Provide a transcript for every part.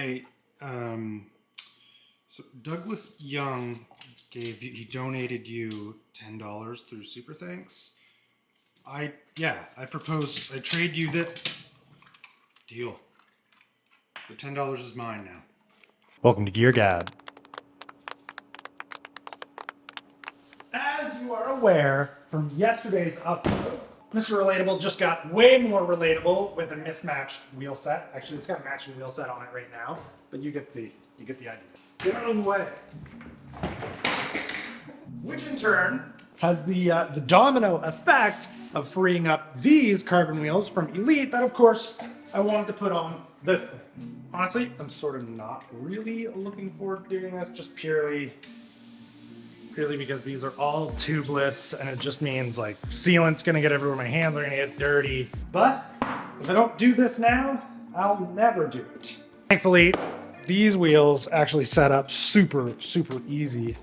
Hey, so Douglas Young he donated you $10 through Super Thanks. I trade you that deal. The $10 is mine now. Welcome to GearGab. As you are aware from yesterday's upload, Mr. Relatable just got way more relatable with a mismatched wheel set. Actually, it's got a matching wheel set on it right now, but you get the idea. Get out of the way. Which in turn has the domino effect of freeing up these carbon wheels from Elite that, of course, I wanted to put on this thing. Honestly, I'm sort of not really looking forward to doing this, just purely because these are all tubeless, and it just means like sealant's gonna get everywhere, my hands are gonna get dirty. But if I don't do this now, I'll never do it. Thankfully, these wheels actually set up super easy.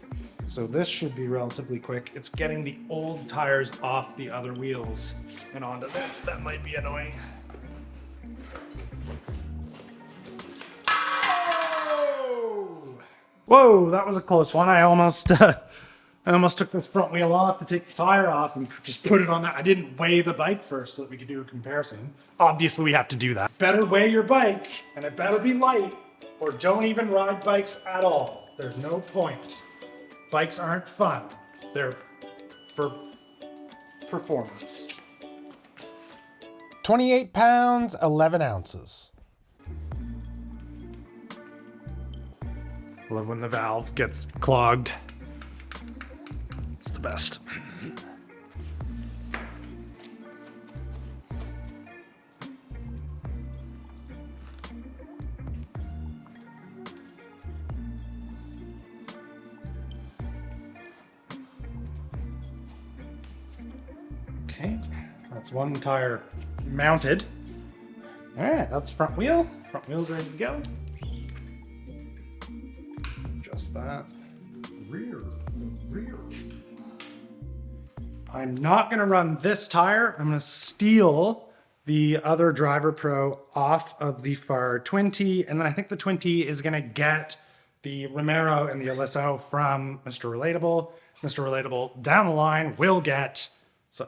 So this should be relatively quick. It's getting the old tires off the other wheels and onto this. That might be annoying. Whoa, that was a close one. I almost took this front wheel off to take the tire off and just put it on that. I didn't weigh the bike first so that we could do a comparison. Obviously, we have to do that. Better weigh your bike, and it better be light, or don't even ride bikes at all. There's no point. Bikes aren't fun. They're for performance. 28 pounds, 11 ounces. Love when the valve gets clogged. It's the best. Okay, that's one tire mounted. All right, that's front wheel. Front wheel's ready to go. Just that. Rear. I'm not gonna run this tire. I'm gonna steal the other Driver Pro off of the Far 20, and then I think the 20 is gonna get the Romero and the Aliso from Mr. Relatable. Mr. Relatable down the line will get, so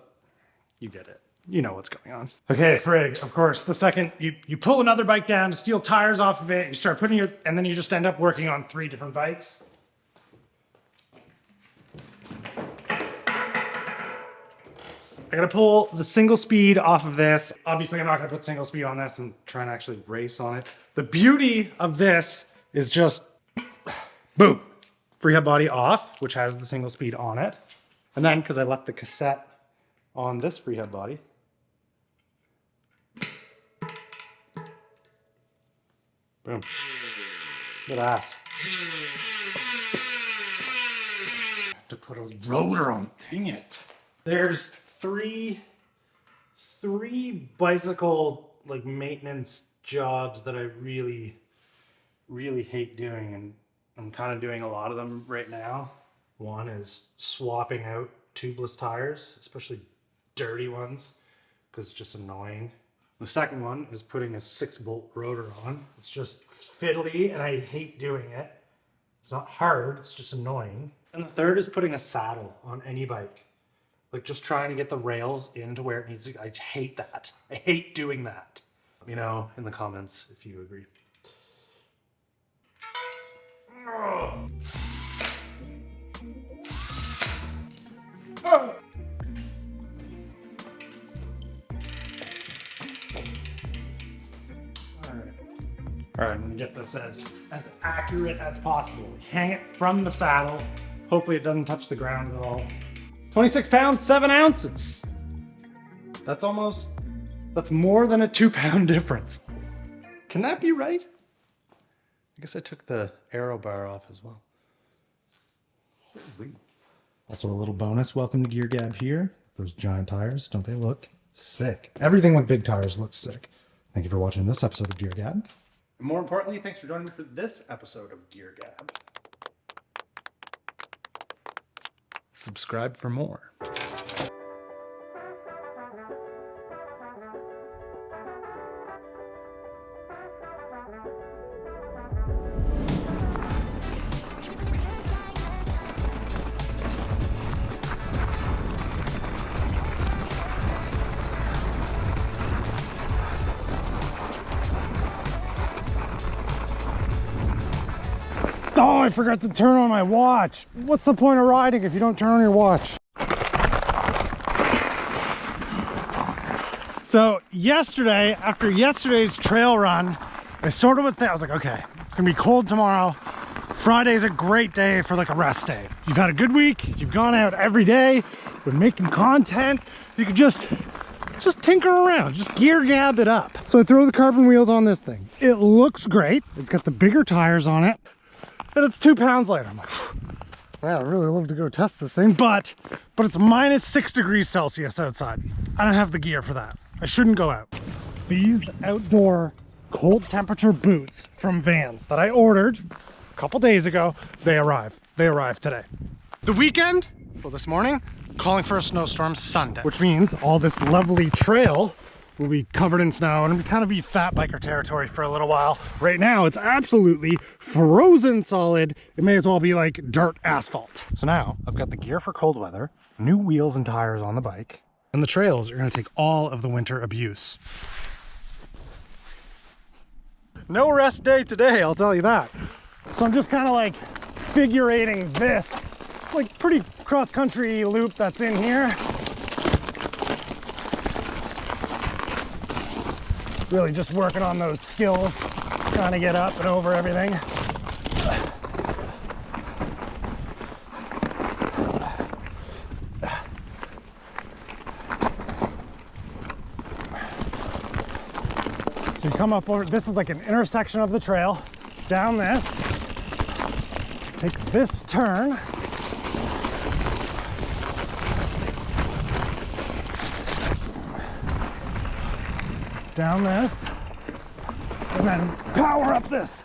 you get it. You know what's going on. Okay, Frig, of course, the second you pull another bike down to steal tires off of it, you start putting your, and then you just end up working on 3 different bikes. I gotta pull the single speed off of this. Obviously, I'm not gonna put single speed on this. I'm trying to actually race on it. The beauty of this is just, boom, free head body off, which has the single speed on it. And then, because I left the cassette on this free head body, boom, good ass. Have to put a rotor on, dang it. There's three bicycle like maintenance jobs that I really hate doing, and I'm kind of doing a lot of them right now. One is swapping out tubeless tires, especially dirty ones, because it's just annoying. The second one is putting a 6-bolt rotor on. It's just fiddly and I hate doing it. It's not hard, it's just annoying. And the third is putting a saddle on any bike. Like just trying to get the rails into where it needs to. I hate that. I hate doing that. Let me know in the comments if you agree. All right, I'm gonna get this as accurate as possible. Hang it from the saddle. Hopefully it doesn't touch the ground at all. 26 pounds, 7 ounces. That's more than a 2-pound difference. Can that be right? I guess I took the aero bar off as well. Also a little bonus, welcome to GearGab here. Those giant tires, don't they look sick? Everything with big tires looks sick. Thank you for watching this episode of GearGab. And more importantly, thanks for joining me for this episode of GearGab. Subscribe for more. I forgot to turn on my watch. What's the point of riding if you don't turn on your watch? So yesterday, after yesterday's trail run, I sort of was there. I was like, okay, it's gonna be cold tomorrow. Friday's a great day for like a rest day. You've had a good week, you've gone out every day, been making content. You could just tinker around, just GearGab it up. So I throw the carbon wheels on this thing. It looks great. It's got the bigger tires on it, and it's 2 pounds lighter. I'm like, wow, I'd really love to go test this thing, but it's minus 6 degrees Celsius outside. I don't have the gear for that. I shouldn't go out. These outdoor cold temperature boots from Vans that I ordered a couple days ago, they arrived today. The weekend, well, this morning, calling for a snowstorm Sunday, which means all this lovely trail will be covered in snow and it'll kind of be fat biker territory for a little while. Right now, it's absolutely frozen solid. It may as well be like dirt asphalt. So now I've got the gear for cold weather, new wheels and tires on the bike, and the trails are gonna take all of the winter abuse. No rest day today, I'll tell you that. So I'm just kind of like figurating this like pretty cross-country loop that's in here. Really just working on those skills, trying to get up and over everything. So you come up over, this is like an intersection of the trail, down this, take this turn, down this, and then power up this.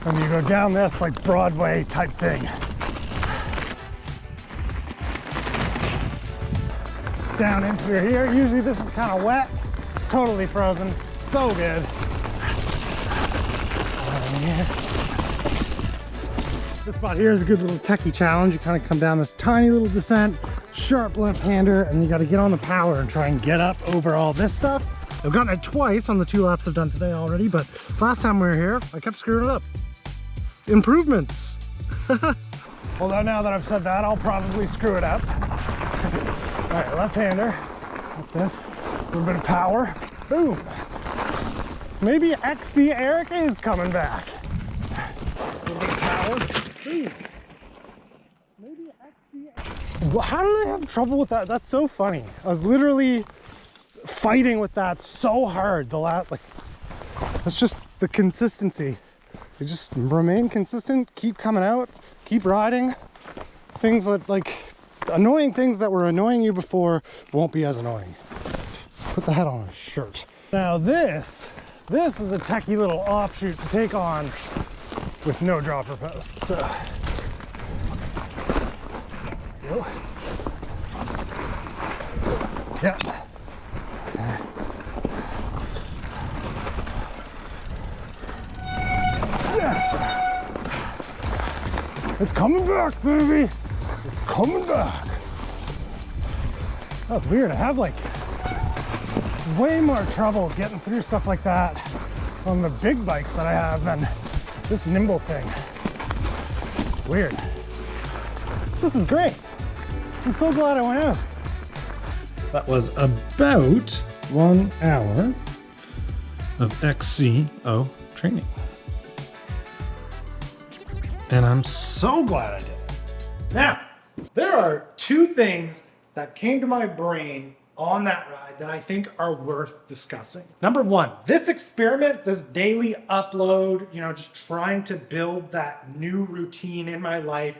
And you go down this like Broadway type thing. Down into here. Usually this is kind of wet, totally frozen, so good. This spot here is a good little techie challenge. You kind of come down this tiny little descent, sharp left-hander, and you got to get on the power and try and get up over all this stuff. I've gotten it twice on the 2 laps I've done today already, but last time we were here, I kept screwing it up. Improvements. Although now that I've said that, I'll probably screw it up. All right, left-hander, like this, a little bit of power, boom. Maybe XC Eric is coming back. A little bit of power, boom. Maybe XC Eric. How did I have trouble with that? That's so funny. I was literally fighting with that so hard the last, like, that's just the consistency. You just remain consistent, keep coming out, keep riding. Things that, like, annoying things that were annoying you before won't be as annoying. Put the hat on a shirt. Now this is a techie little offshoot to take on with no dropper posts. So, go. Yep. Yes. It's coming back, baby. It's coming back. That's weird. I have like way more trouble getting through stuff like that on the big bikes that I have than this nimble thing. Weird. This is great. I'm so glad I went out. That was about 1 hour of XCO training. And I'm so glad I did it. Now, there are 2 things that came to my brain on that ride that I think are worth discussing. Number 1, this experiment, this daily upload, you know, just trying to build that new routine in my life,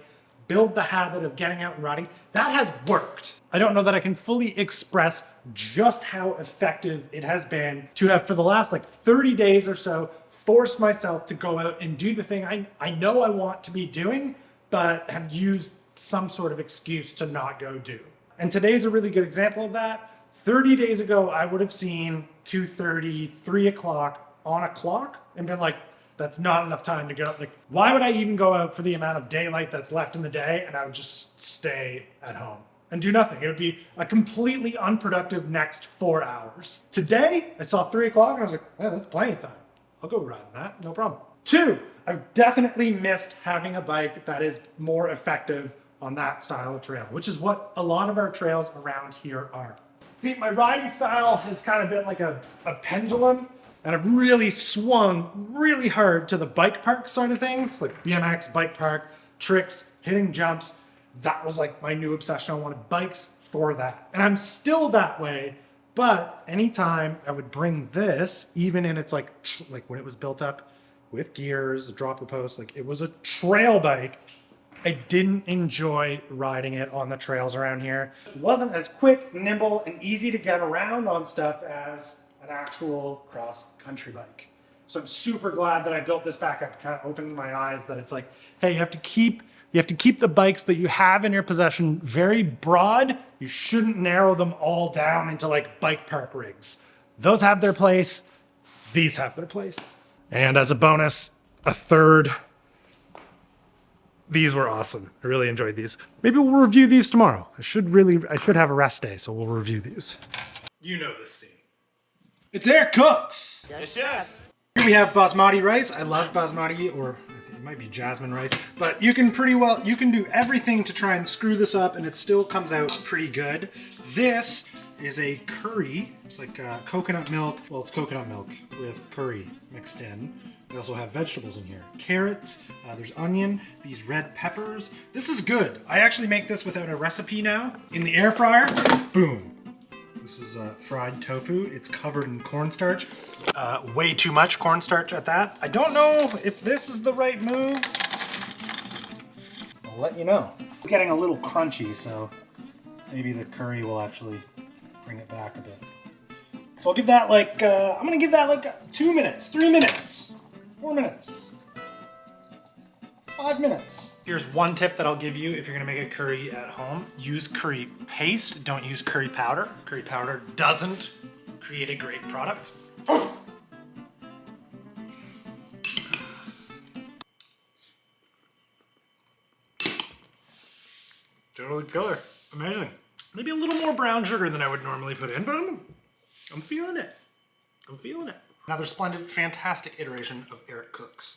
build the habit of getting out and riding, that has worked. I don't know that I can fully express just how effective it has been to have, for the last like 30 days or so, forced myself to go out and do the thing I know I want to be doing, but have used some sort of excuse to not go do. And today's a really good example of that. 30 days ago, I would have seen 2:30, 3 o'clock on a clock and been like, that's not enough time to go. Like, why would I even go out for the amount of daylight that's left in the day? And I would just stay at home. and do nothing. It would be a completely unproductive next 4 hours. Today, I saw 3 o'clock and I was like, yeah, that's plenty of time. I'll go riding that, no problem. 2, I've definitely missed having a bike that is more effective on that style of trail, which is what a lot of our trails around here are. See, my riding style has kind of been like a pendulum, and I've really swung really hard to the bike park side of things, like BMX, bike park, tricks, hitting jumps. That was like my new obsession. I wanted bikes for that. And I'm still that way, but anytime I would bring this, even in its like when it was built up with gears, a dropper post, like it was a trail bike, I didn't enjoy riding it on the trails around here. It wasn't as quick, nimble, and easy to get around on stuff as an actual cross-country bike. So I'm super glad that I built this back up. It kind of opens my eyes that it's like, hey, you have to keep the bikes that you have in your possession very broad. You shouldn't narrow them all down into like bike park rigs. Those have their place. These have their place. And as a bonus, a third. These were awesome. I really enjoyed these. Maybe we'll review these tomorrow. I should have a rest day, so we'll review these. You know this scene. It's Eric Cooks. Yes, yes. Here we have basmati rice. I love basmati, or it might be jasmine rice, but you can do everything to try and screw this up and it still comes out pretty good. This is a curry. It's like coconut milk. Well, it's coconut milk with curry mixed in. We also have vegetables in here. Carrots, there's onion, these red peppers. This is good. I actually make this without a recipe now. In the air fryer, boom. This is fried tofu. It's covered in cornstarch. Way too much cornstarch at that. I don't know if this is the right move. I'll let you know. It's getting a little crunchy, so maybe the curry will actually bring it back a bit. So I'll give that like, I'm gonna give that like 2 minutes, 3 minutes. 4 minutes, 5 minutes. Here's one tip that I'll give you if you're gonna make a curry at home. Use curry paste, don't use curry powder. Curry powder doesn't create a great product. Totally killer, amazing. Maybe a little more brown sugar than I would normally put in, but I'm feeling it. I'm feeling it. Another splendid, fantastic iteration of Eric Cooks.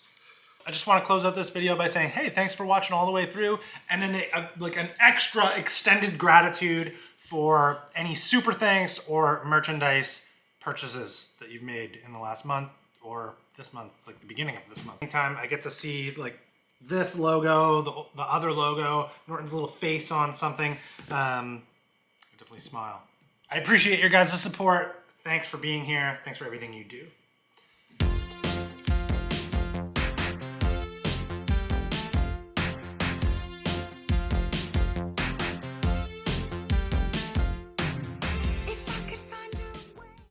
I just want to close out this video by saying, hey, thanks for watching all the way through, and then like an extra extended gratitude for any super thanks or merchandise purchases that you've made in the last month or this month, like the beginning of this month. Anytime I get to see like this logo, the other logo, Norton's little face on something, I definitely smile. I appreciate your guys' support. Thanks for being here. Thanks for everything you do.